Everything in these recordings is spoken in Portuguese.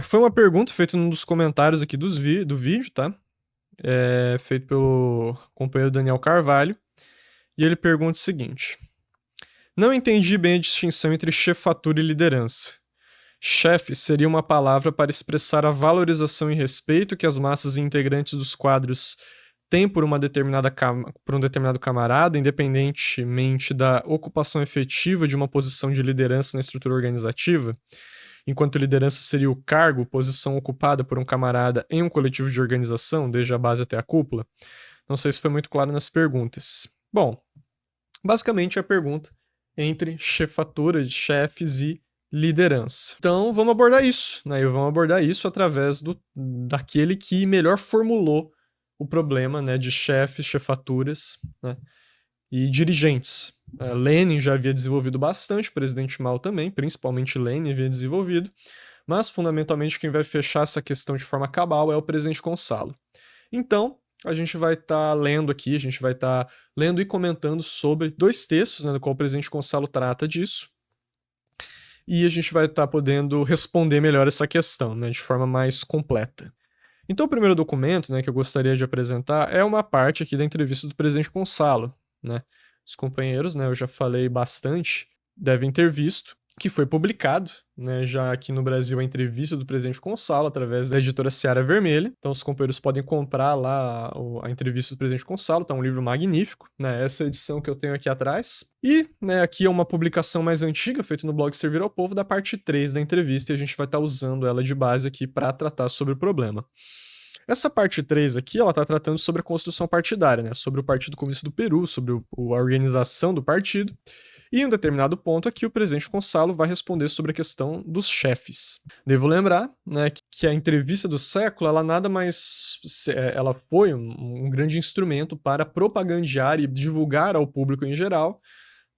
Foi uma pergunta feita num dos comentários aqui do vídeo, tá? Feito pelo companheiro Daniel Carvalho. E ele pergunta o seguinte: não entendi bem a distinção entre chefatura e liderança. Chefe seria uma palavra para expressar a valorização e respeito que as massas e integrantes dos quadros têm por um determinado camarada, independentemente da ocupação efetiva de uma posição de liderança na estrutura organizativa, enquanto liderança seria o cargo, posição ocupada por um camarada em um coletivo de organização, desde a base até a cúpula. Não sei se foi muito claro nas perguntas. Bom, basicamente é a pergunta entre chefatura de chefes e liderança. Então vamos abordar isso, né? E vamos abordar isso através daquele que melhor formulou o problema, né, de chefes, chefaturas, né, e dirigentes. Lenin já havia desenvolvido bastante, o presidente Mao também, principalmente Lenin havia desenvolvido, mas fundamentalmente quem vai fechar essa questão de forma cabal é o presidente Gonçalo. Então, a gente vai estar lendo aqui, a gente vai estar lendo e comentando sobre dois textos, né, no qual o presidente Gonçalo trata disso, e a gente vai estar podendo responder melhor essa questão, né, de forma mais completa. Então, o primeiro documento, né, que eu gostaria de apresentar é uma parte aqui da entrevista do presidente Gonçalo, né? Os companheiros, né, eu já falei bastante, devem ter visto que foi publicado, né, já aqui no Brasil, a entrevista do presidente Gonçalo através da editora Seara Vermelha. Então, os companheiros podem comprar lá a entrevista do presidente Gonçalo, tá um livro magnífico, né? Essa edição que eu tenho aqui atrás. E, né, aqui é uma publicação mais antiga, feita no blog Servir ao Povo, da parte 3 da entrevista, e a gente vai estar usando ela de base aqui para tratar sobre o problema. Essa parte 3 aqui, ela está tratando sobre a construção partidária, né? Sobre o Partido Comunista do Peru, sobre a organização do partido. E em um determinado ponto aqui, o presidente Gonçalo vai responder sobre a questão dos chefes. Devo lembrar, né, que a entrevista do século, ela nada mais... ela foi um grande instrumento para propagandear e divulgar ao público em geral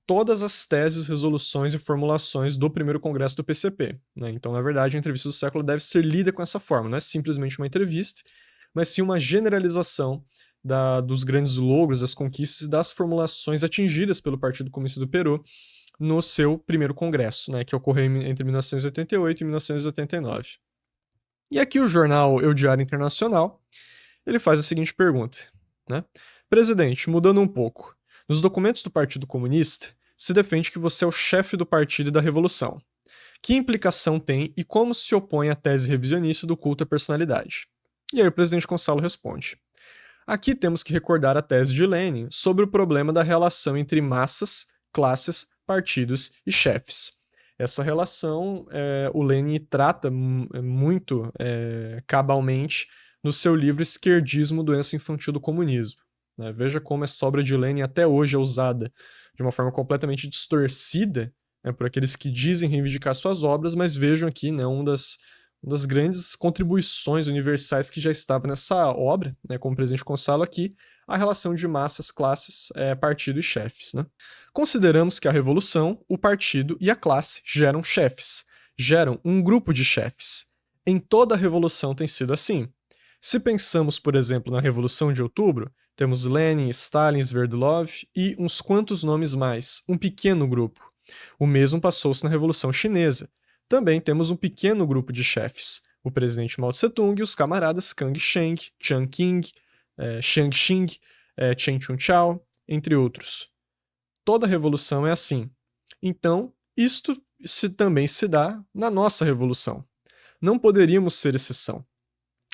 todas as teses, resoluções e formulações do primeiro congresso do PCP. Né? Então, na verdade, a entrevista do século deve ser lida com essa forma, não é simplesmente uma entrevista, mas sim uma generalização dos grandes logros, das conquistas e das formulações atingidas pelo Partido Comunista do Peru no seu primeiro congresso, né, que ocorreu entre 1988 e 1989. E aqui o jornal Eu Diário Internacional, ele faz a seguinte pergunta, né? Presidente, mudando um pouco, nos documentos do Partido Comunista, se defende que você é o chefe do partido e da revolução. Que implicação tem e como se opõe à tese revisionista do culto à personalidade? E aí o presidente Gonçalo responde: aqui temos que recordar a tese de Lenin sobre o problema da relação entre massas, classes, partidos e chefes. Essa relação o Lenin trata muito cabalmente no seu livro Esquerdismo, Doença Infantil do Comunismo. Né? Veja como essa obra de Lenin até hoje é usada de uma forma completamente distorcida, né, por aqueles que dizem reivindicar suas obras, mas vejam aqui, né, uma das grandes contribuições universais que já estava nessa obra, né, como o presidente Gonçalo aqui, a relação de massas, classes, partido e chefes. Né? Consideramos que a revolução, o partido e a classe geram chefes, geram um grupo de chefes. Em toda a revolução tem sido assim. Se pensamos, por exemplo, na Revolução de Outubro, temos Lenin, Stalin, Sverdlov e uns quantos nomes mais, um pequeno grupo. O mesmo passou-se na Revolução Chinesa. Também temos um pequeno grupo de chefes, o presidente Mao Tse-tung e os camaradas Kang Sheng, Chiang King, Chiang Xing, Chen Chun-chao, entre outros. Toda revolução é assim. Então, isto também se dá na nossa revolução. Não poderíamos ser exceção.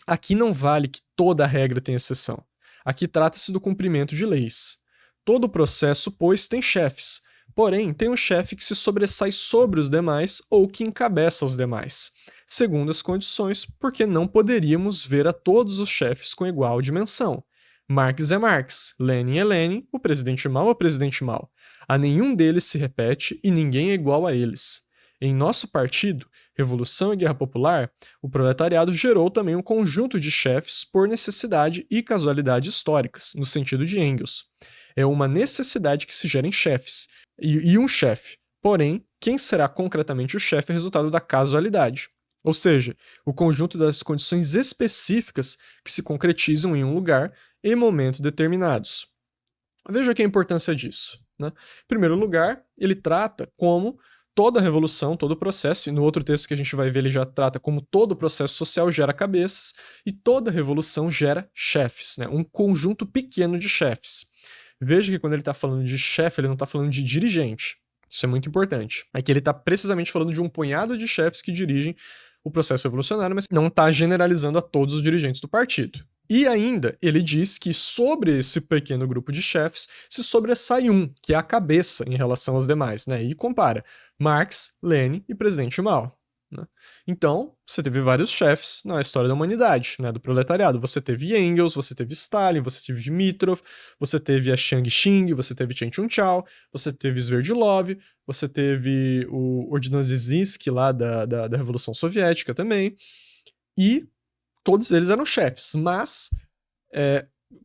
Aqui não vale que toda regra tenha exceção. Aqui trata-se do cumprimento de leis. Todo processo, pois, tem chefes. Porém, tem um chefe que se sobressai sobre os demais ou que encabeça os demais, segundo as condições, porque não poderíamos ver a todos os chefes com igual dimensão. Marx é Marx, Lenin é Lenin, o presidente Mao é o presidente Mao. A nenhum deles se repete e ninguém é igual a eles. Em nosso partido, Revolução e Guerra Popular, o proletariado gerou também um conjunto de chefes por necessidade e casualidade históricas, no sentido de Engels. É uma necessidade que se gerem chefes, e um chefe. Porém, quem será concretamente o chefe é resultado da casualidade. Ou seja, o conjunto das condições específicas que se concretizam em um lugar e momento determinados. Veja aqui a importância disso. Né? Em primeiro lugar, ele trata como toda a revolução, todo o processo, e no outro texto que a gente vai ver ele já trata como todo o processo social gera cabeças, e toda revolução gera chefes, né? Um conjunto pequeno de chefes. Veja que quando ele está falando de chefe, ele não está falando de dirigente. Isso é muito importante. É que ele está precisamente falando de um punhado de chefes que dirigem o processo revolucionário, mas não está generalizando a todos os dirigentes do partido. E ainda, ele diz que sobre esse pequeno grupo de chefes se sobressai um, que é a cabeça em relação aos demais, né? E compara Marx, Lenin e Presidente Mao. Né? Então, você teve vários chefes na história da humanidade, né, do proletariado. Você teve Engels, você teve Stalin, você teve Dimitrov, você teve a Chiang Xing, você teve Chen Chun-chao, você teve Sverdlov, você teve o Ordzhonikidze lá da Revolução Soviética também. E todos eles eram chefes, mas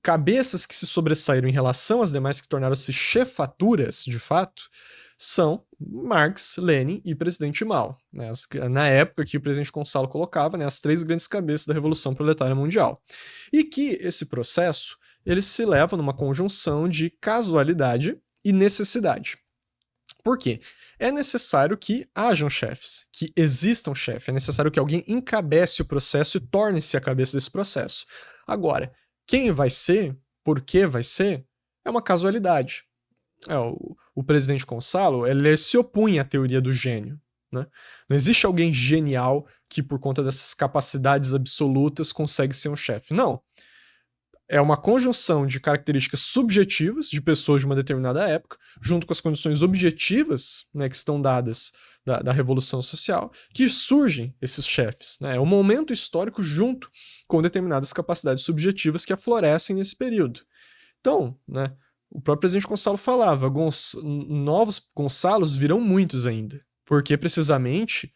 cabeças que se sobressaíram em relação às demais, que tornaram-se chefaturas, de fato, são Marx, Lenin e Presidente Mao. Né? Na época que o presidente Gonçalo colocava, né, as 3 grandes cabeças da Revolução Proletária Mundial. E que esse processo ele se leva numa conjunção de casualidade e necessidade. Por quê? É necessário que hajam chefes, que existam um chefe, é necessário que alguém encabece o processo e torne-se a cabeça desse processo. Agora, quem vai ser, por que vai ser, é uma casualidade. O presidente Gonçalo, ele se opunha à teoria do gênio. Né? Não existe alguém genial que, por conta dessas capacidades absolutas, consegue ser um chefe. Não. É uma conjunção de características subjetivas de pessoas de uma determinada época, junto com as condições objetivas, né, que estão dadas da Revolução Social, que surgem esses chefes. Né? É um momento histórico junto com determinadas capacidades subjetivas que aflorescem nesse período. Então, né, o próprio presidente Gonçalo falava, novos Gonçalos virão muitos ainda. Porque, precisamente,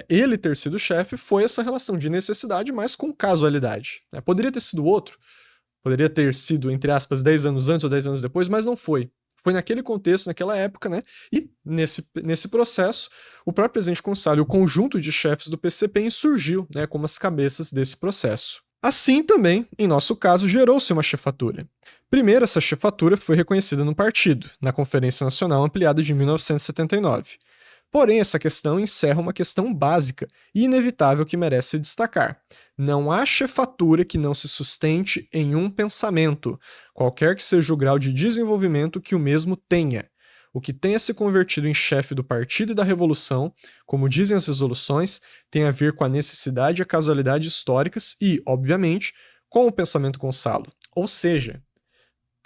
ele ter sido chefe foi essa relação de necessidade, mas com casualidade. Né? Poderia ter sido outro, poderia ter sido, entre aspas, 10 anos antes ou 10 anos depois, mas não foi. Foi naquele contexto, naquela época, né? E nesse processo, o próprio presidente Gonçalo e o conjunto de chefes do PCP insurgiu, né, como as cabeças desse processo. Assim também, em nosso caso, gerou-se uma chefatura. Primeiro, essa chefatura foi reconhecida no partido, na Conferência Nacional Ampliada de 1979. Porém, essa questão encerra uma questão básica e inevitável que merece destacar. Não há chefatura que não se sustente em um pensamento, qualquer que seja o grau de desenvolvimento que o mesmo tenha. O que tenha se convertido em chefe do partido e da revolução, como dizem as resoluções, tem a ver com a necessidade e a casualidade históricas e, obviamente, com o pensamento Gonçalo. Ou seja,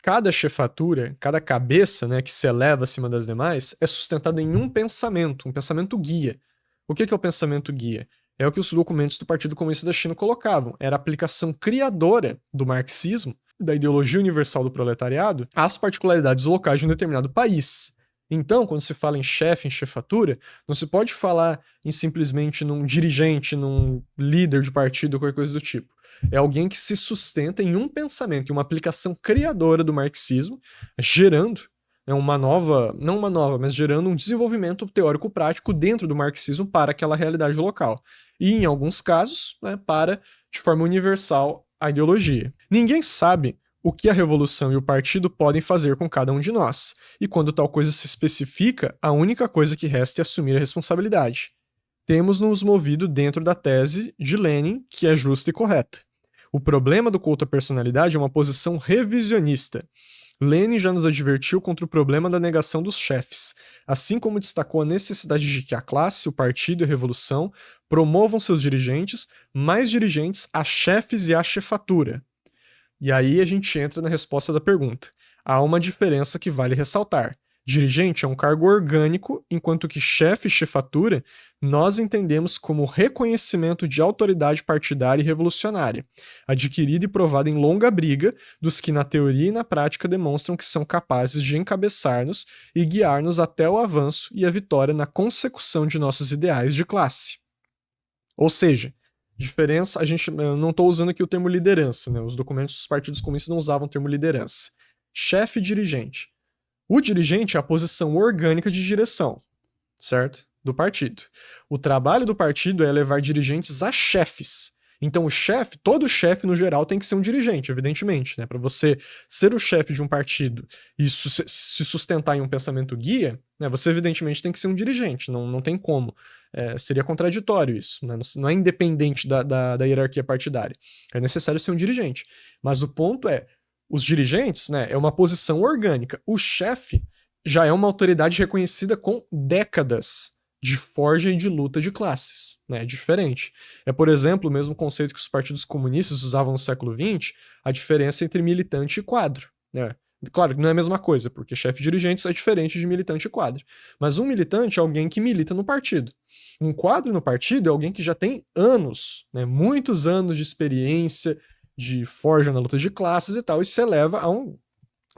cada chefatura, cada cabeça, né, que se eleva acima das demais, é sustentada em um pensamento guia. O que é o pensamento guia? É o que os documentos do Partido Comunista da China colocavam. Era a aplicação criadora do marxismo, da ideologia universal do proletariado, às particularidades locais de um determinado país. Então, quando se fala em chefe, em chefatura, não se pode falar em simplesmente num dirigente, num líder de partido ou qualquer coisa do tipo. É alguém que se sustenta em um pensamento, em uma aplicação criadora do marxismo, gerando mas gerando um desenvolvimento teórico-prático dentro do marxismo para aquela realidade local. E, em alguns casos, né, para, de forma universal, a ideologia. Ninguém sabe o que a revolução e o partido podem fazer com cada um de nós. E quando tal coisa se especifica, a única coisa que resta é assumir a responsabilidade. Temos nos movido dentro da tese de Lenin, que é justa e correta. O problema do culto à personalidade é uma posição revisionista. Lenin já nos advertiu contra o problema da negação dos chefes, assim como destacou a necessidade de que a classe, o partido e a revolução promovam seus dirigentes, mais dirigentes a chefes e à chefatura. E aí a gente entra na resposta da pergunta. Há uma diferença que vale ressaltar. Dirigente é um cargo orgânico, enquanto que chefe e chefatura nós entendemos como reconhecimento de autoridade partidária e revolucionária, adquirida e provada em longa briga dos que na teoria e na prática demonstram que são capazes de encabeçar-nos e guiar-nos até o avanço e a vitória na consecução de nossos ideais de classe. Ou seja, diferença, eu não estou usando aqui o termo liderança, né? Os documentos dos partidos comunistas não usavam o termo liderança. Chefe e dirigente. O dirigente é a posição orgânica de direção, certo? Do partido. O trabalho do partido é levar dirigentes a chefes. Então o chefe, todo chefe no geral tem que ser um dirigente, evidentemente, né? Para você ser o chefe de um partido e se sustentar em um pensamento guia, né, você evidentemente tem que ser um dirigente, não tem como. Seria contraditório isso, né? Não é independente da hierarquia partidária. É necessário ser um dirigente. Mas o ponto é, os dirigentes, né, é uma posição orgânica. O chefe já é uma autoridade reconhecida com décadas de forja e de luta de classes, né? É diferente. Por exemplo, o mesmo conceito que os partidos comunistas usavam no século XX, a diferença entre militante e quadro, né? Claro que não é a mesma coisa, porque chefe de dirigentes é diferente de militante e quadro. Mas um militante é alguém que milita no partido. Um quadro no partido é alguém que já tem anos, né, muitos anos de experiência, de forja na luta de classes e tal, e se eleva a um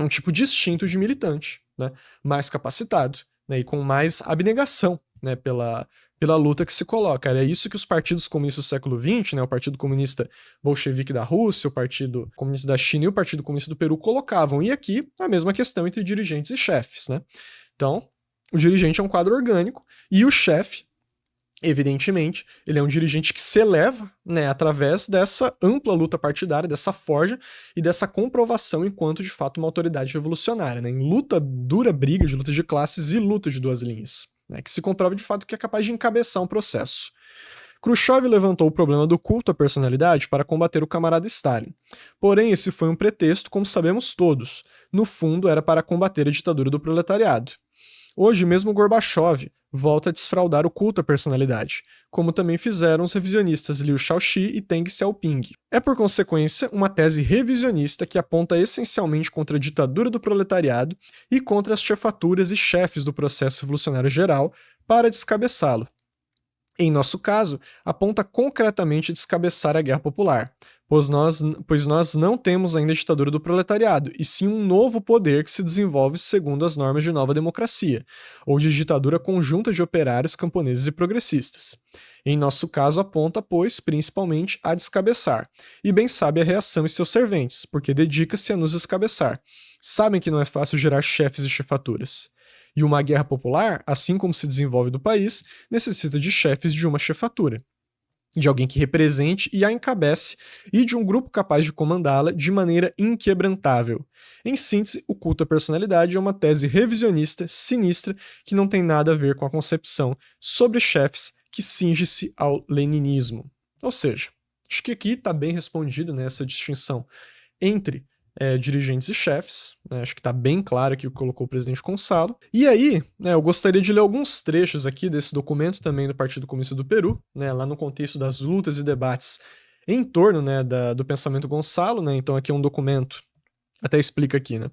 tipo distinto de militante, né, mais capacitado, né, e com mais abnegação, né, pela luta que se coloca. Era isso que os partidos comunistas do século XX, né, o Partido Comunista Bolchevique da Rússia, o Partido Comunista da China e o Partido Comunista do Peru colocavam. E aqui a mesma questão entre dirigentes e chefes, né? Então, o dirigente é um quadro orgânico e o chefe, evidentemente, ele é um dirigente que se eleva, né, através dessa ampla luta partidária, dessa forja e dessa comprovação enquanto, de fato, uma autoridade revolucionária, né, em luta, dura briga de luta de classes e luta de duas linhas, né, que se comprova, de fato, que é capaz de encabeçar um processo. Khrushchev levantou o problema do culto à personalidade para combater o camarada Stalin. Porém, esse foi um pretexto, como sabemos todos. No fundo, era para combater a ditadura do proletariado. Hoje mesmo Gorbachev volta a desfraudar o culto à personalidade, como também fizeram os revisionistas Liu Shaoqi e Deng Xiaoping. É, por consequência, uma tese revisionista que aponta essencialmente contra a ditadura do proletariado e contra as chefaturas e chefes do processo revolucionário geral para descabeçá-lo. Em nosso caso, aponta concretamente descabeçar a guerra popular, pois nós não temos ainda a ditadura do proletariado, e sim um novo poder que se desenvolve segundo as normas de nova democracia, ou de ditadura conjunta de operários, camponeses e progressistas. Em nosso caso, aponta, pois, principalmente a descabeçar, e bem sabe a reação em seus serventes, porque dedica-se a nos descabeçar. Sabem que não é fácil gerar chefes e chefaturas. E uma guerra popular, assim como se desenvolve do país, necessita de chefes de uma chefatura, de alguém que represente e a encabece, e de um grupo capaz de comandá-la de maneira inquebrantável. Em síntese, o culto à personalidade é uma tese revisionista, sinistra, que não tem nada a ver com a concepção sobre chefes que cinge-se ao leninismo. Ou seja, acho que aqui está bem respondido, né, essa distinção entre dirigentes e chefes, né? Acho que está bem claro aqui o que colocou o presidente Gonçalo. E aí, né, eu gostaria de ler alguns trechos aqui desse documento também do Partido Comunista do Peru, né, lá no contexto das lutas e debates em torno, né, do pensamento Gonçalo, né? Então aqui é um documento, até explica aqui, né?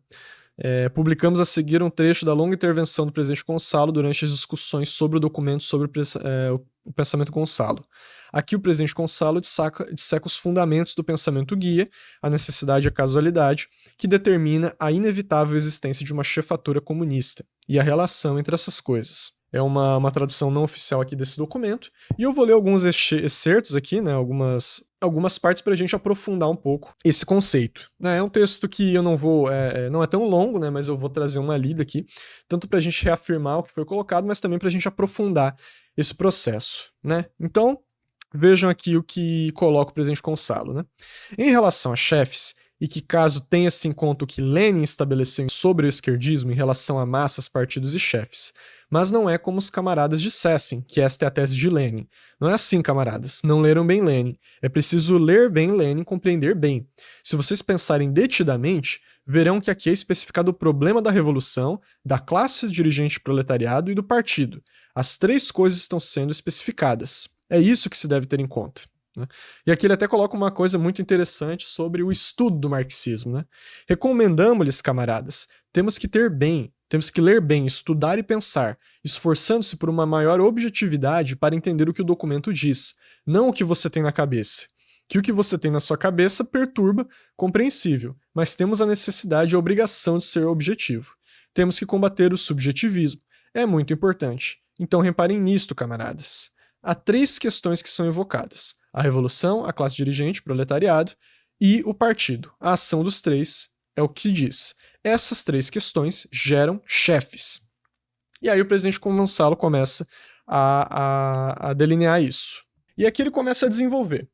Publicamos a seguir um trecho da longa intervenção do presidente Gonçalo durante as discussões sobre o documento sobre o pensamento Gonçalo. Aqui o presidente Gonçalo disseca os fundamentos do pensamento guia, a necessidade e a casualidade, que determina a inevitável existência de uma chefatura comunista e a relação entre essas coisas. É uma tradução não oficial aqui desse documento, e eu vou ler alguns excertos aqui, né, algumas partes para a gente aprofundar um pouco esse conceito. É um texto que eu não vou, não é tão longo, né, mas eu vou trazer uma lida aqui, tanto para a gente reafirmar o que foi colocado, mas também para a gente aprofundar esse processo, né? Então, vejam aqui o que coloca o presidente Gonçalo, né? Em relação a chefes, e que caso tenha-se em conta o que Lenin estabeleceu sobre o esquerdismo em relação a massas, partidos e chefes. Mas não é como os camaradas dissessem, que esta é a tese de Lenin. Não é assim, camaradas. Não leram bem Lenin. É preciso ler bem Lenin e compreender bem. Se vocês pensarem detidamente, verão que aqui é especificado o problema da revolução, da classe dirigente proletariado e do partido. As três coisas estão sendo especificadas. É isso que se deve ter em conta. Né? E aqui ele até coloca uma coisa muito interessante sobre o estudo do marxismo. Né? Recomendamos-lhes, camaradas, temos que ler bem, estudar e pensar, esforçando-se por uma maior objetividade para entender o que o documento diz, não o que você tem na cabeça. Que o que você tem na sua cabeça perturba, compreensível, mas temos a necessidade e a obrigação de ser objetivo. Temos que combater o subjetivismo. É muito importante. Então reparem nisto, camaradas. Há três questões que são evocadas: a revolução, a classe dirigente, o proletariado e o partido. A ação dos três é o que diz. Essas três questões geram chefes. E aí o presidente Gonçalo começa a delinear isso. E aqui ele começa a desenvolver.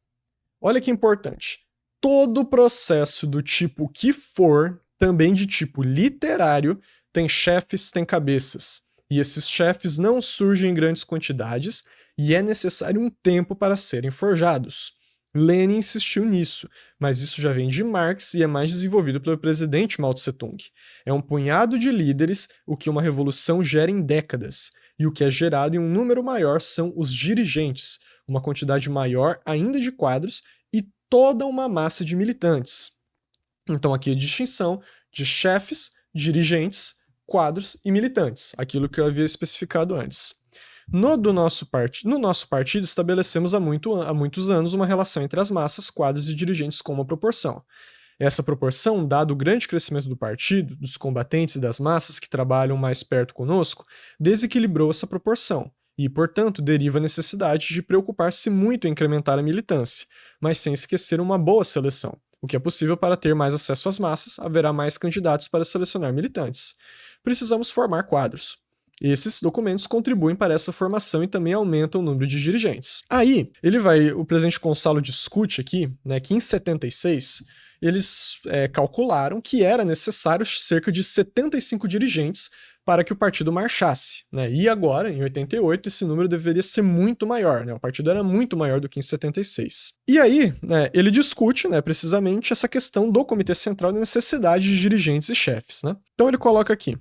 Olha que importante. Todo processo do tipo que for, também de tipo literário, tem chefes, tem cabeças. E esses chefes não surgem em grandes quantidades e é necessário um tempo para serem forjados. Lenin insistiu nisso, mas isso já vem de Marx e é mais desenvolvido pelo presidente Mao Tse-tung. É um punhado de líderes, o que uma revolução gera em décadas, e o que é gerado em um número maior são os dirigentes, uma quantidade maior ainda de quadros e toda uma massa de militantes. Então aqui a distinção de chefes, dirigentes, quadros e militantes, aquilo que eu havia especificado antes. No nosso partido, estabelecemos há muitos anos uma relação entre as massas, quadros e dirigentes com uma proporção. Essa proporção, dado o grande crescimento do partido, dos combatentes e das massas que trabalham mais perto conosco, desequilibrou essa proporção e, portanto, deriva a necessidade de preocupar-se muito em incrementar a militância, mas sem esquecer uma boa seleção. O que é possível para ter mais acesso às massas, haverá mais candidatos para selecionar militantes. Precisamos formar quadros. Esses documentos contribuem para essa formação e também aumentam o número de dirigentes. Aí, o presidente Gonçalo discute aqui, né, que em 76 eles calcularam que era necessário cerca de 75 dirigentes para que o partido marchasse, né? E agora, em 88, esse número deveria ser muito maior, né? O partido era muito maior do que em 76. E aí, né, ele discute, né, precisamente essa questão do Comitê Central da necessidade de dirigentes e chefes, né? Então ele coloca aqui,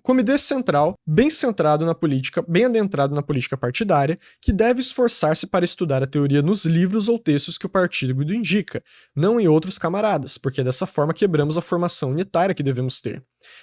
Comitê Central bem centrado na política, bem adentrado na política partidária, que deve esforçar-se para estudar a teoria nos livros ou textos que o partido indica, não em outros camaradas, porque é dessa forma quebramos a formação unitária que devemos ter.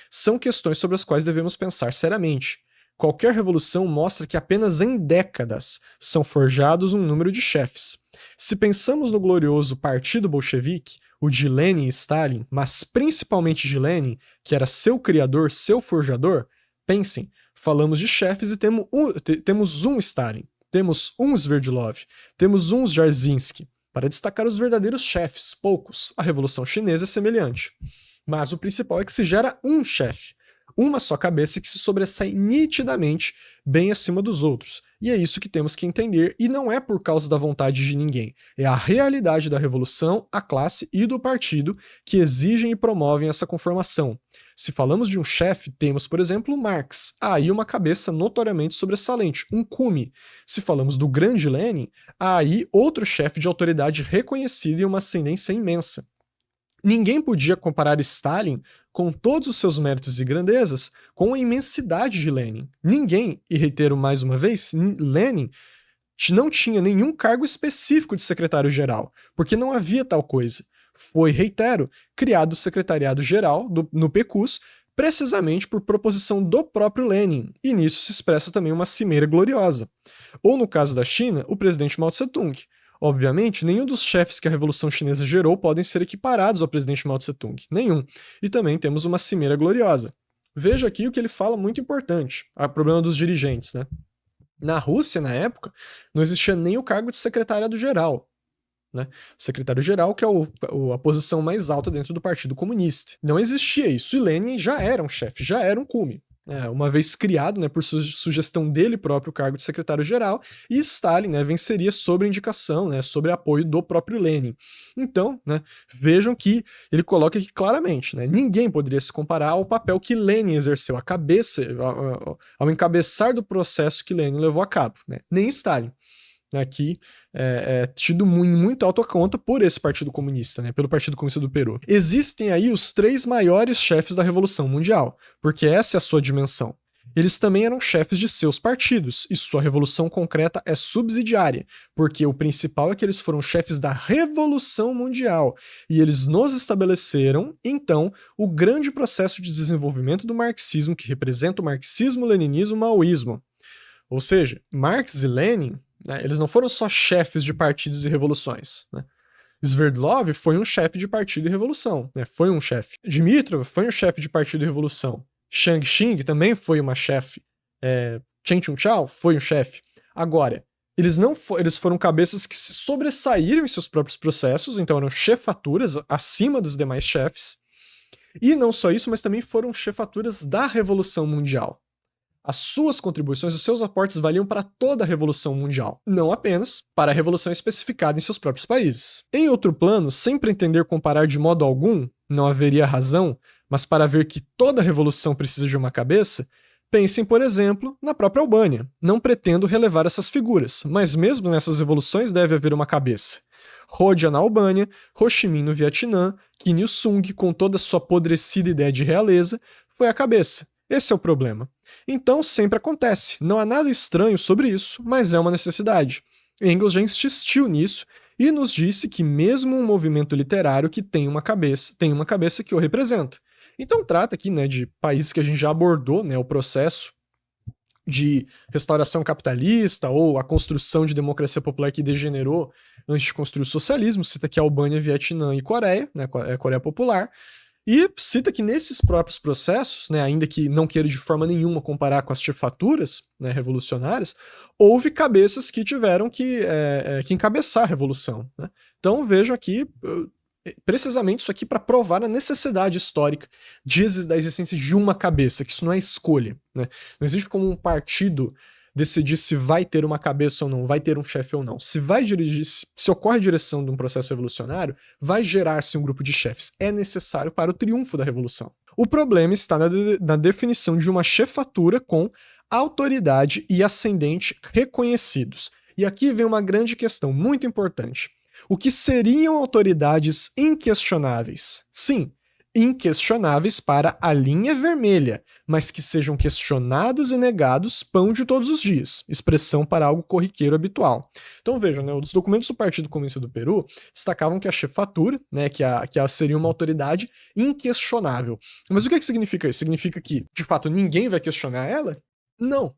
São questões sobre as quais devemos pensar seriamente. Qualquer revolução mostra que apenas em décadas são forjados um número de chefes. Se pensamos no glorioso Partido Bolchevique, o de Lenin e Stalin, mas principalmente de Lenin, que era seu criador, seu forjador, pensem, falamos de chefes e temos um Stalin, temos um Sverdlov, temos um Dzerzhinsky. Para destacar os verdadeiros chefes, poucos, a Revolução Chinesa é semelhante. Mas o principal é que se gera um chefe, uma só cabeça que se sobressai nitidamente bem acima dos outros. E é isso que temos que entender, e não é por causa da vontade de ninguém. É a realidade da revolução, a classe e do partido que exigem e promovem essa conformação. Se falamos de um chefe, temos, por exemplo, Marx. Há aí uma cabeça notoriamente sobressalente, um cume. Se falamos do grande Lenin, há aí outro chefe de autoridade reconhecida e uma ascendência imensa. Ninguém podia comparar Stalin, com todos os seus méritos e grandezas, com a imensidade de Lenin. Ninguém, e reitero mais uma vez, Lenin não tinha nenhum cargo específico de secretário-geral, porque não havia tal coisa. Foi, reitero, criado o secretariado-geral no PQUS, precisamente por proposição do próprio Lenin, e nisso se expressa também uma cimeira gloriosa. Ou no caso da China, o presidente Mao Tse-tung. Obviamente, nenhum dos chefes que a Revolução Chinesa gerou podem ser equiparados ao presidente Mao Tse-tung. Nenhum. E também temos uma cimeira gloriosa. Veja aqui o que ele fala muito importante, o problema dos dirigentes, né? Na Rússia, na época, não existia nem o cargo de secretariado-geral. Né? O secretário-geral, que é a posição mais alta dentro do Partido Comunista. Não existia isso, e Lenin já era um chefe, já era um cume. Uma vez criado, né, por sugestão dele próprio, o cargo de secretário-geral, e Stalin, né, venceria sobre indicação, né, sobre apoio do próprio Lenin. Então, né, vejam que ele coloca aqui claramente, né, ninguém poderia se comparar ao papel que Lenin exerceu, ao encabeçar do processo que Lenin levou a cabo, né, nem Stalin. Aqui tido muito alta conta por esse Partido Comunista, né, pelo Partido Comunista do Peru. Existem aí os 3 maiores chefes da Revolução Mundial, porque essa é a sua dimensão. Eles também eram chefes de seus partidos, e sua revolução concreta é subsidiária, porque o principal é que eles foram chefes da Revolução Mundial, e eles nos estabeleceram, então, o grande processo de desenvolvimento do marxismo, que representa o marxismo, leninismo e maoísmo. Ou seja, Marx e Lenin, né, eles não foram só chefes de partidos e revoluções. Né? Sverdlov foi um chefe de partido e revolução. Né? Foi um chefe. Dmitrov foi um chefe de partido e revolução. Chiang Xing também foi uma chefe. Chen Chun-chao foi um chefe. Agora, eles foram cabeças que se sobressaíram em seus próprios processos, então eram chefaturas acima dos demais chefes. E não só isso, mas também foram chefaturas da Revolução Mundial. As suas contribuições, os seus aportes valiam para toda a Revolução Mundial, não apenas para a revolução especificada em seus próprios países. Em outro plano, sem pretender comparar de modo algum, não haveria razão, mas para ver que toda revolução precisa de uma cabeça, pensem, por exemplo, na própria Albânia. Não pretendo relevar essas figuras, mas mesmo nessas revoluções deve haver uma cabeça. Rhodia na Albânia, Ho Chi Minh no Vietnã, Kim Il-sung, com toda a sua apodrecida ideia de realeza, foi a cabeça. Esse é o problema. Então sempre acontece, não há nada estranho sobre isso, mas é uma necessidade. Engels já insistiu nisso e nos disse que mesmo um movimento literário que tem uma cabeça que o representa. Então trata aqui, né, de países que a gente já abordou, né, o processo de restauração capitalista ou a construção de democracia popular que degenerou antes de construir o socialismo, cita aqui Albânia, Vietnã e Coreia, né, Coreia Popular, e cita que nesses próprios processos, né, ainda que não queira de forma nenhuma comparar com as chefaturas, né, revolucionárias, houve cabeças que tiveram que encabeçar a revolução. Né? Então vejam aqui precisamente isso aqui para provar a necessidade histórica da existência de uma cabeça, que isso não é escolha. Né? Não existe como um partido decidir se vai ter uma cabeça ou não, vai ter um chefe ou não. Se ocorre a direção de um processo revolucionário, vai gerar-se um grupo de chefes. É necessário para o triunfo da revolução. O problema está na definição de uma chefatura com autoridade e ascendente reconhecidos. E aqui vem uma grande questão muito importante. O que seriam autoridades inquestionáveis? Sim, inquestionáveis para a linha vermelha, mas que sejam questionados e negados pão de todos os dias, expressão para algo corriqueiro habitual. Então vejam, né, os documentos do Partido Comunista do Peru destacavam que a chefatura, né, que seria uma autoridade inquestionável. Mas o que significa isso? Significa que, de fato, ninguém vai questionar ela? Não.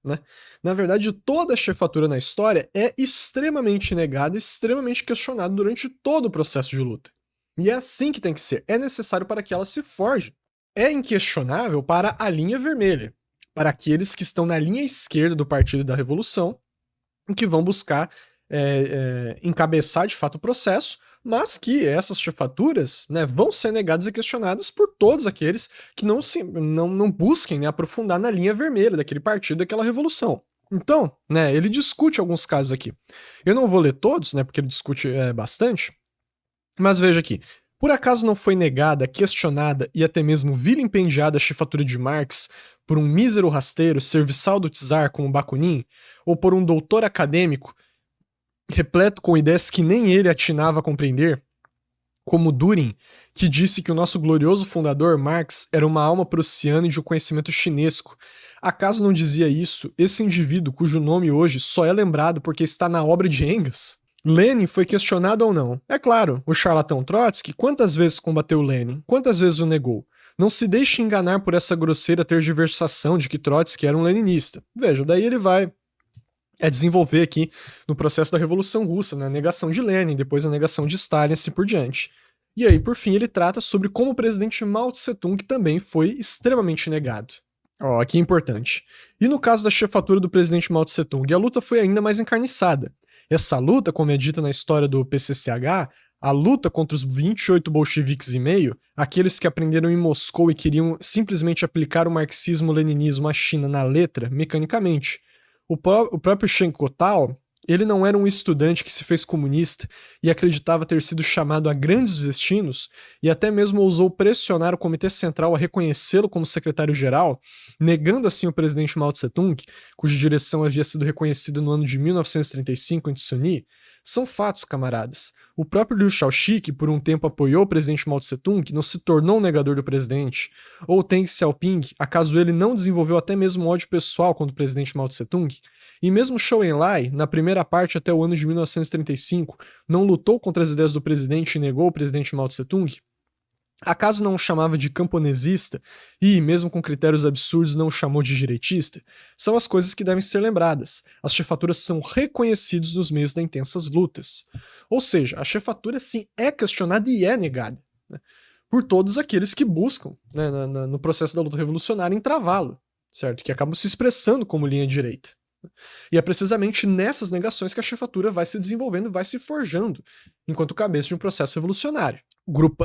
Né? Na verdade, toda a chefatura na história é extremamente negada, extremamente questionada durante todo o processo de luta. E é assim que tem que ser. É necessário para que ela se forje. É inquestionável para a linha vermelha, para aqueles que estão na linha esquerda do Partido da Revolução e que vão buscar encabeçar de fato o processo, mas que essas chefaturas, né, vão ser negadas e questionadas por todos aqueles que não busquem, né, aprofundar na linha vermelha daquele partido, daquela revolução. Então, né, ele discute alguns casos aqui. Eu não vou ler todos, né, porque ele discute bastante, mas veja aqui. Por acaso não foi negada, questionada e até mesmo vilipendiada a chefatura de Marx por um mísero rasteiro serviçal do czar como Bakunin, ou por um doutor acadêmico repleto com ideias que nem ele atinava a compreender, como Düring, que disse que o nosso glorioso fundador, Marx, era uma alma prussiana e de um conhecimento chinesco? Acaso não dizia isso esse indivíduo cujo nome hoje só é lembrado porque está na obra de Engels? Lenin foi questionado ou não? É claro, o charlatão Trotsky quantas vezes combateu Lenin? Quantas vezes o negou? Não se deixe enganar por essa grosseira tergiversação de que Trotsky era um leninista. Veja, daí ele vai desenvolver aqui no processo da Revolução Russa, na negação de Lenin, depois a negação de Stalin, assim por diante. E aí, por fim, ele trata sobre como o presidente Mao Tse-tung também foi extremamente negado. Ó, aqui é importante. E no caso da chefatura do presidente Mao Tse-tung, a luta foi ainda mais encarniçada. Essa luta, como é dita na história do PCCH, a luta contra os 28 bolcheviques e meio, aqueles que aprenderam em Moscou e queriam simplesmente aplicar o marxismo-leninismo à China na letra, mecanicamente. O próprio Chen Kuo-tao, ele não era um estudante que se fez comunista e acreditava ter sido chamado a grandes destinos e até mesmo ousou pressionar o Comitê Central a reconhecê-lo como secretário-geral, negando assim o presidente Mao Tse-tung, cuja direção havia sido reconhecida no ano de 1935 em Tsuni. São fatos, camaradas. O próprio Liu Shaoqi, que por um tempo apoiou o presidente Mao Tse-tung, não se tornou um negador do presidente. Ou Deng Xiaoping, acaso ele não desenvolveu até mesmo ódio pessoal contra o presidente Mao Tse-tung? E mesmo Zhou Enlai, na primeira parte até o ano de 1935, não lutou contra as ideias do presidente e negou o presidente Mao Tse-tung? Acaso não o chamava de camponesista e, mesmo com critérios absurdos, não o chamou de direitista? São as coisas que devem ser lembradas. As chefaturas são reconhecidas nos meios das intensas lutas. Ou seja, a chefatura sim é questionada e é negada, né, por todos aqueles que buscam, né, no processo da luta revolucionária entravá-lo, certo? Que acabam se expressando como linha direita. E é precisamente nessas negações que a chefatura vai se desenvolvendo, vai se forjando enquanto cabeça de um processo revolucionário.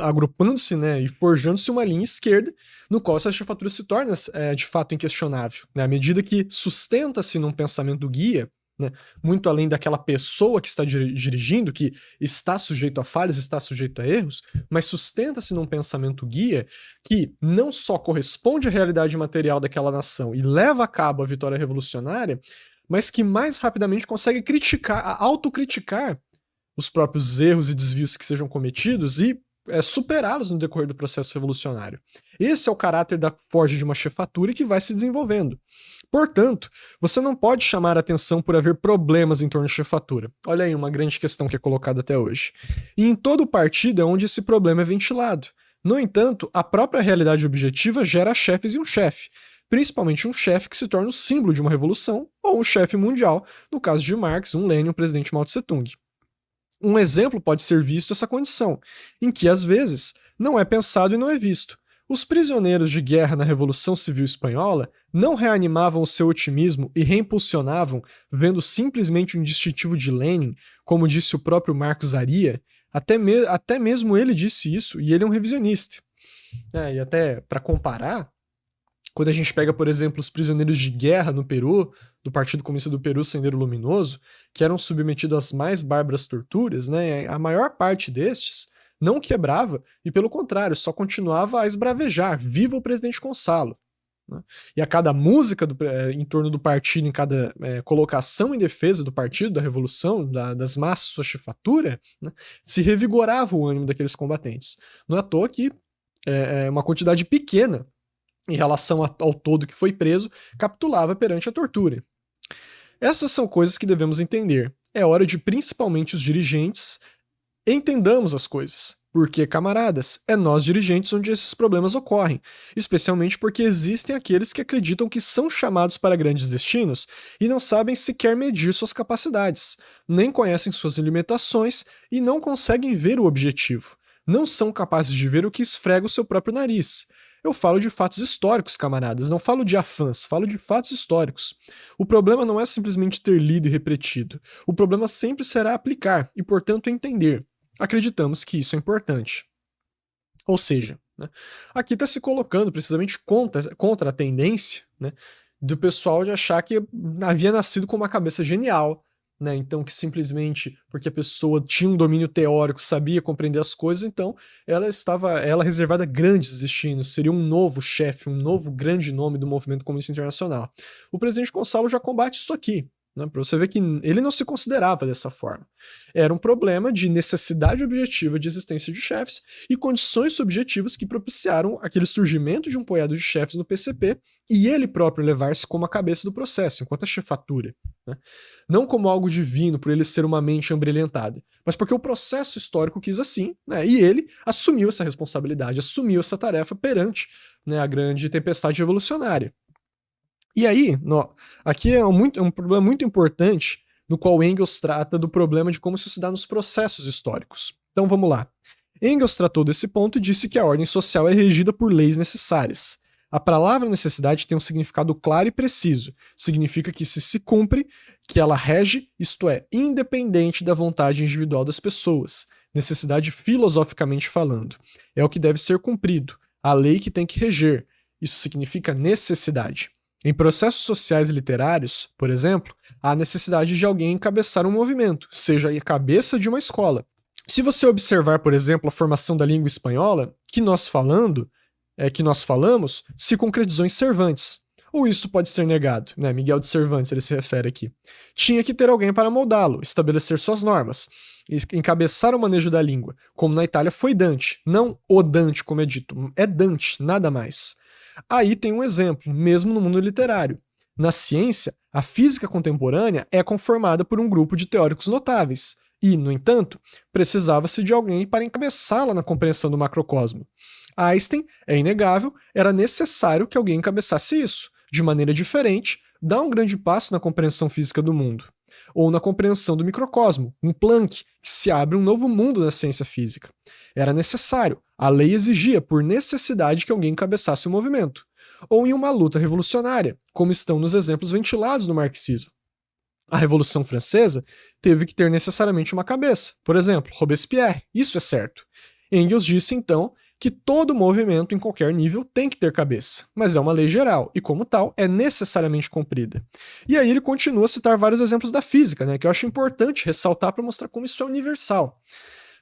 agrupando-se, né, e forjando-se uma linha esquerda, no qual essa chefatura se torna de fato inquestionável, né, à medida que sustenta-se num pensamento guia, né, muito além daquela pessoa que está dirigindo, que está sujeito a falhas, está sujeito a erros, mas sustenta-se num pensamento guia que não só corresponde à realidade material daquela nação e leva a cabo a vitória revolucionária, mas que mais rapidamente consegue autocriticar os próprios erros e desvios que sejam cometidos e superá-los no decorrer do processo revolucionário. Esse é o caráter da forja de uma chefatura que vai se desenvolvendo. Portanto, você não pode chamar a atenção por haver problemas em torno da chefatura. Olha aí uma grande questão que é colocada até hoje. E em todo partido é onde esse problema é ventilado. No entanto, a própria realidade objetiva gera chefes e um chefe, principalmente um chefe que se torna o símbolo de uma revolução, ou um chefe mundial, no caso de Marx, um Lenin, um presidente Mao Tse-tung. Um exemplo pode ser visto essa condição, em que, às vezes, não é pensado e não é visto. Os prisioneiros de guerra na Revolução Civil Espanhola não reanimavam o seu otimismo e reimpulsionavam, vendo simplesmente um distintivo de Lenin, como disse o próprio Marcos Aria, até mesmo ele disse isso, e ele é um revisionista. E até para comparar, quando a gente pega, por exemplo, os prisioneiros de guerra no Peru, do Partido Comunista do Peru, Sendero Luminoso, que eram submetidos às mais bárbaras torturas, né, a maior parte destes não quebrava e, pelo contrário, só continuava a esbravejar, viva o presidente Gonçalo. Né? E a cada música em torno do partido, em cada colocação em defesa do partido, da revolução, das massas, sua chefatura, né, se revigorava o ânimo daqueles combatentes. Não é à toa que uma quantidade pequena em relação ao todo que foi preso, capitulava perante a tortura. Essas são coisas que devemos entender. É hora de, principalmente os dirigentes, entendamos as coisas. Porque, camaradas, é nós dirigentes onde esses problemas ocorrem, especialmente porque existem aqueles que acreditam que são chamados para grandes destinos e não sabem sequer medir suas capacidades, nem conhecem suas limitações e não conseguem ver o objetivo. Não são capazes de ver o que esfrega o seu próprio nariz. Eu falo de fatos históricos, camaradas, não falo de afãs, falo de fatos históricos. O problema não é simplesmente ter lido e repetido. O problema sempre será aplicar e, portanto, entender. Acreditamos que isso é importante. Ou seja, né, aqui está se colocando precisamente contra a tendência, né, do pessoal de achar que havia nascido com uma cabeça genial, né, então que simplesmente porque a pessoa tinha um domínio teórico, sabia compreender as coisas, então ela reservada a grandes destinos, seria um novo chefe, um novo grande nome do movimento comunista internacional. O presidente Gonçalo já combate isso aqui, né, para você ver que ele não se considerava dessa forma. Era um problema de necessidade objetiva de existência de chefes e condições subjetivas que propiciaram aquele surgimento de um punhado de chefes no PCP e ele próprio levar-se como a cabeça do processo, enquanto a chefatura. Né? Não como algo divino, por ele ser uma mente embrilhantada, mas porque o processo histórico quis assim, né? E ele assumiu essa responsabilidade, assumiu essa tarefa perante, né, a grande tempestade revolucionária. E aí, aqui é um problema muito importante, no qual Engels trata do problema de como isso se dá nos processos históricos. Então vamos lá. Engels tratou desse ponto e disse que a ordem social é regida por leis necessárias. A palavra necessidade tem um significado claro e preciso. Significa que se cumpre, que ela rege, isto é, independente da vontade individual das pessoas. Necessidade filosoficamente falando. É o que deve ser cumprido. A lei que tem que reger. Isso significa necessidade. Em processos sociais e literários, por exemplo, há a necessidade de alguém encabeçar um movimento, seja a cabeça de uma escola. Se você observar, por exemplo, a formação da língua espanhola, que nós falamos, se concretizou em Cervantes. Ou isso pode ser negado, né? Miguel de Cervantes, ele se refere aqui. Tinha que ter alguém para moldá-lo, estabelecer suas normas, encabeçar o manejo da língua, como na Itália foi Dante, não o Dante, como é dito, é Dante, nada mais. Aí tem um exemplo, mesmo no mundo literário. Na ciência, a física contemporânea é conformada por um grupo de teóricos notáveis, e, no entanto, precisava-se de alguém para encabeçá-la na compreensão do macrocosmo. Einstein, é inegável, era necessário que alguém encabeçasse isso, de maneira diferente, dá um grande passo na compreensão física do mundo. Ou na compreensão do microcosmo, um Planck, que se abre um novo mundo na ciência física. Era necessário, a lei exigia por necessidade que alguém encabeçasse o movimento. Ou em uma luta revolucionária, como estão nos exemplos ventilados no marxismo. A Revolução Francesa teve que ter necessariamente uma cabeça, por exemplo, Robespierre, isso é certo. Engels disse, então, que todo movimento em qualquer nível tem que ter cabeça, mas é uma lei geral e, como tal, é necessariamente cumprida. E aí ele continua a citar vários exemplos da física, né, que eu acho importante ressaltar para mostrar como isso é universal.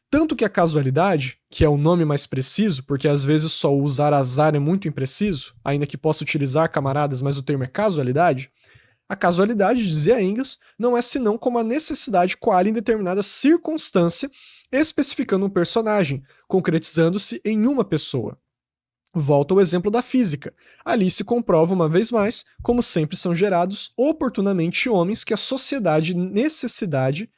Tanto que a casualidade, que é o nome mais preciso, porque às vezes só usar azar é muito impreciso, ainda que possa utilizar camaradas, mas o termo é casualidade, a casualidade, dizia Engels, não é senão como a necessidade coalha em determinada circunstância, especificando um personagem, concretizando-se em uma pessoa. Volta ao exemplo da física. Ali se comprova uma vez mais como sempre são gerados oportunamente homens que a sociedade necessita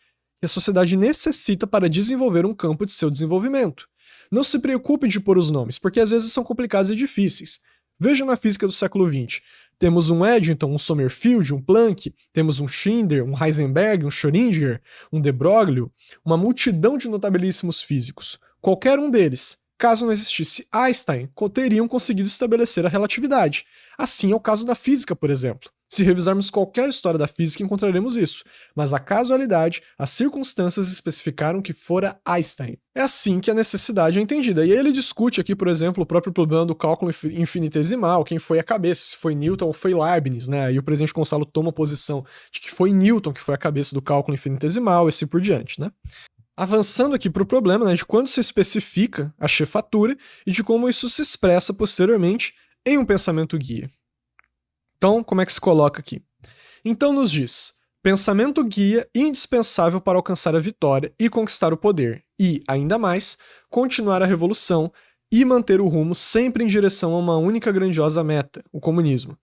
para desenvolver um campo de seu desenvolvimento. Não se preocupe de pôr os nomes, porque às vezes são complicados e difíceis. Vejam na física do século XX. Temos um Eddington, um Sommerfeld, um Planck, temos um Schindler, um Heisenberg, um Schrödinger, um de Broglie, uma multidão de notabilíssimos físicos. Qualquer um deles, caso não existisse Einstein, teriam conseguido estabelecer a relatividade. Assim é o caso da física, por exemplo. Se revisarmos qualquer história da física, encontraremos isso. Mas a casualidade, as circunstâncias especificaram que fora Einstein. É assim que a necessidade é entendida. E aí ele discute aqui, por exemplo, o próprio problema do cálculo infinitesimal, quem foi a cabeça, se foi Newton ou foi Leibniz, né? E o presidente Gonçalo toma a posição de que foi Newton que foi a cabeça do cálculo infinitesimal e assim por diante, né? Avançando aqui para o problema, né, de quando se especifica a chefatura e de como isso se expressa posteriormente em um pensamento guia. Então, como é que se coloca aqui? Então nos diz, pensamento guia indispensável para alcançar a vitória e conquistar o poder, e, ainda mais, continuar a revolução e manter o rumo sempre em direção a uma única grandiosa meta, o comunismo.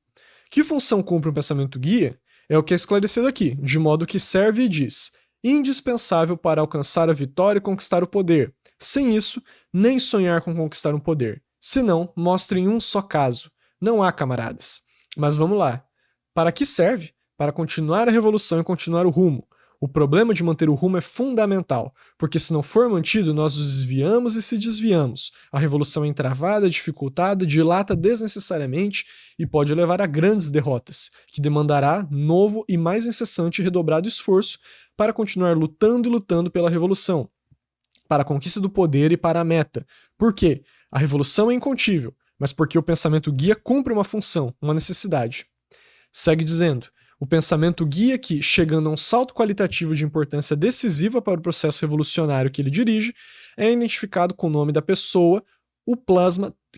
Que função cumpre um pensamento guia? É o que é esclarecido aqui, de modo que serve e diz, indispensável para alcançar a vitória e conquistar o poder. Sem isso, nem sonhar com conquistar um poder. Senão, mostre em um só caso. Não há camaradas. Mas vamos lá. Para que serve? Para continuar a revolução e continuar o rumo. O problema de manter o rumo é fundamental, porque se não for mantido, nós nos desviamos e se desviamos. A revolução é entravada, dificultada, dilata desnecessariamente e pode levar a grandes derrotas, que demandará novo e mais incessante e redobrado esforço para continuar lutando e lutando pela revolução, para a conquista do poder e para a meta. Por quê? A revolução é incontível, mas porque o pensamento guia cumpre uma função, uma necessidade. Segue dizendo, o pensamento guia que, chegando a um salto qualitativo de importância decisiva para o processo revolucionário que ele dirige, é identificado com o nome da pessoa,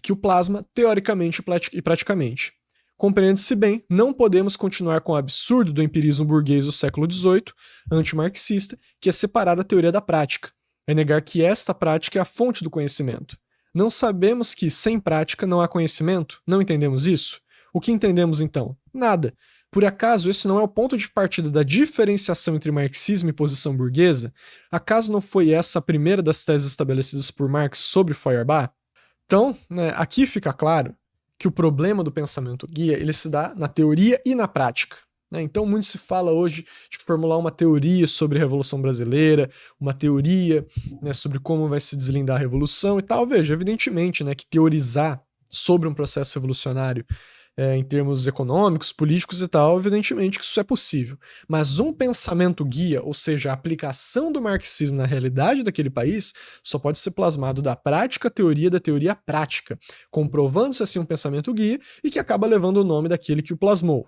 que o plasma teoricamente e praticamente. Compreende-se bem, não podemos continuar com o absurdo do empirismo burguês do século XVIII, antimarxista, que é separar a teoria da prática, é negar que esta prática é a fonte do conhecimento. Não sabemos que, sem prática, não há conhecimento? Não entendemos isso? O que entendemos, então? Nada. Por acaso, esse não é o ponto de partida da diferenciação entre marxismo e posição burguesa? Acaso não foi essa a primeira das teses estabelecidas por Marx sobre Feuerbach? Então, né, aqui fica claro que o problema do pensamento guia ele se dá na teoria e na prática. Então, muito se fala hoje de formular uma teoria sobre a Revolução Brasileira, uma teoria, né, sobre como vai se deslindar a Revolução e tal. Veja, evidentemente, né, que teorizar sobre um processo revolucionário em termos econômicos, políticos e tal, evidentemente que isso é possível. Mas um pensamento guia, ou seja, a aplicação do marxismo na realidade daquele país, só pode ser plasmado da prática à teoria, da teoria à prática, comprovando-se assim um pensamento guia e que acaba levando o nome daquele que o plasmou.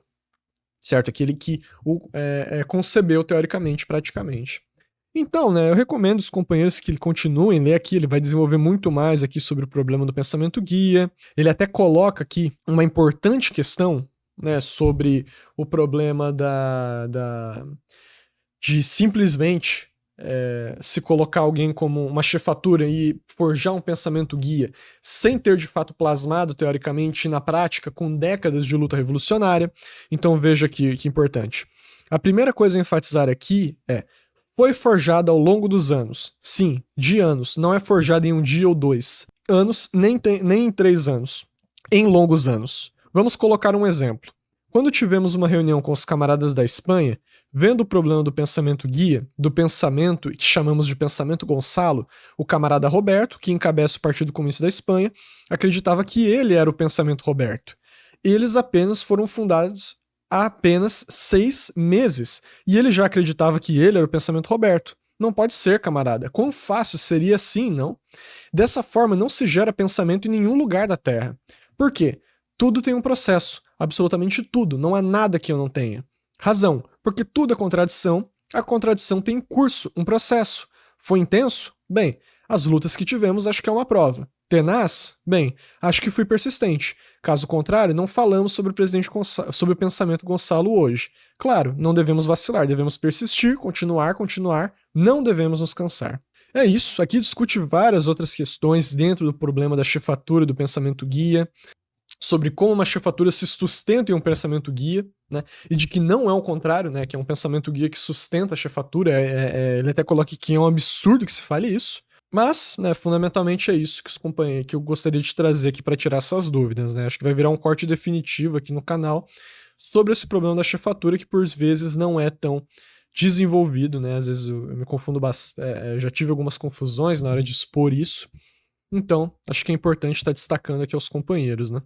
Certo? Aquele que o concebeu teoricamente, praticamente. Então, né, eu recomendo os companheiros que continuem, ler aqui, ele vai desenvolver muito mais aqui sobre o problema do pensamento guia. Ele até coloca aqui uma importante questão, né, sobre o problema de simplesmente se colocar alguém como uma chefatura e forjar um pensamento guia sem ter de fato plasmado teoricamente na prática com décadas de luta revolucionária. Então veja aqui que importante. A primeira coisa a enfatizar aqui foi forjada ao longo dos anos. Sim, de anos, não é forjada em um dia ou 2. Anos, nem em 3 anos. Em longos anos. Vamos colocar um exemplo. Quando tivemos uma reunião com os camaradas da Espanha, vendo o problema do pensamento guia, do pensamento que chamamos de pensamento Gonçalo, o camarada Roberto, que encabeça o Partido Comunista da Espanha, acreditava que ele era o pensamento Roberto. Eles apenas foram fundados há apenas 6 meses, e ele já acreditava que ele era o pensamento Roberto. Não pode ser, camarada. Quão fácil seria assim, não? Dessa forma, não se gera pensamento em nenhum lugar da Terra. Por quê? Tudo tem um processo. Absolutamente tudo. Não há nada que eu não tenha. Razão. Porque tudo é contradição. A contradição tem curso, um processo. Foi intenso? Bem, as lutas que tivemos acho que é uma prova. Tenaz? Bem, acho que fui persistente. Caso contrário, não falamos sobre sobre o pensamento Gonçalo hoje. Claro, não devemos vacilar, devemos persistir, continuar, não devemos nos cansar. É isso, aqui discute várias outras questões dentro do problema da chefatura do pensamento guia, sobre como uma chefatura se sustenta em um pensamento guia, né? E de que não é o contrário, né? Que é um pensamento guia que sustenta a chefatura. Ele até coloca que é um absurdo que se fale isso. Mas, né, fundamentalmente é isso que eu gostaria de trazer aqui para tirar essas dúvidas, né? Acho que vai virar um corte definitivo aqui no canal sobre esse problema da chefatura que por vezes não é tão desenvolvido, né? Às vezes eu me confundo bastante, já tive algumas confusões na hora de expor isso. Então, acho que é importante estar destacando aqui aos companheiros, né?